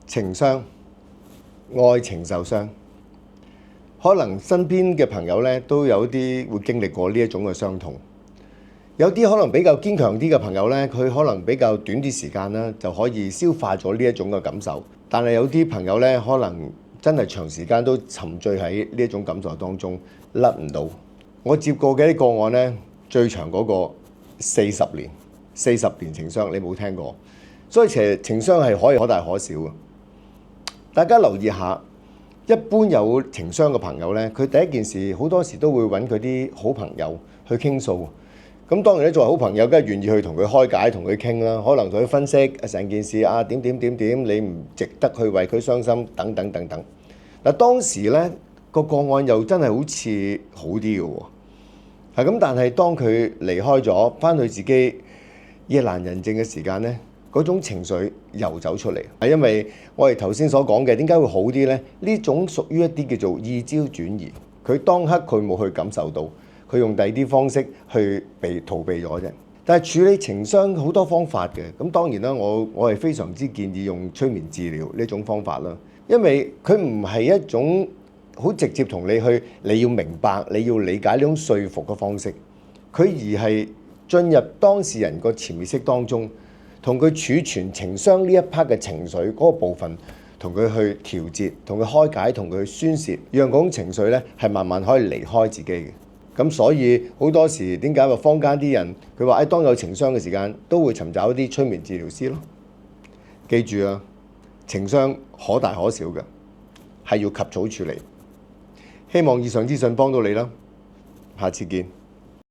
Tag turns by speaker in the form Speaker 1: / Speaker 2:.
Speaker 1: 情傷，愛情受傷，可能身邊嘅朋友咧都有啲會經歷過呢一種嘅傷痛。有啲可能比較堅強啲嘅朋友咧，佢可能比較短啲時間啦，就可以消化咗呢一種嘅感受。但係有啲朋友咧，可能真係長時間都沉醉喺呢一種感受當中，甩唔到。我接過嘅啲個案咧，最長嗰個40年，40年情傷，你冇聽過？所以其實情傷係可以可大可小嘅。大家留意下，一般有情傷嘅朋友咧，佢第一件事好多時都會揾佢啲好朋友去傾訴。咁當然咧，作為好朋友，梗係願意去同佢開解、同佢傾啦。可能同佢分析成件事啊，點，你唔值得去為佢傷心，等等等等。嗱，當時咧個案又真係好似好啲嘅喎，係咁。但係當佢離開咗，翻去自己夜闌人靜嘅時間咧，嗰種情緒又走出嚟，係因為我哋頭先所講嘅點解會好啲呢？呢種屬於一啲叫做意焦轉移，佢當刻佢冇去感受到，佢用第二啲方式去逃避咗啫。但係處理情傷好多方法嘅，咁當然啦，我係非常之建議用催眠治療呢種方法啦，因為佢唔係一種好直接同你去，你要明白、你要理解呢種說服嘅方式，佢而係進入當事人個潛意識當中。同佢儲存情傷呢一 part 嘅情緒嗰個部分，同佢去調節，同佢開解，同佢去宣泄，讓嗰種情緒咧係慢慢可以離開自己嘅。咁所以好多時點解話坊間啲人佢話當有情傷嘅時間，都會尋找一啲催眠治療師咯。記住啊，情傷可大可小嘅，係要及早處理。希望以上資訊幫到你啦，下次見。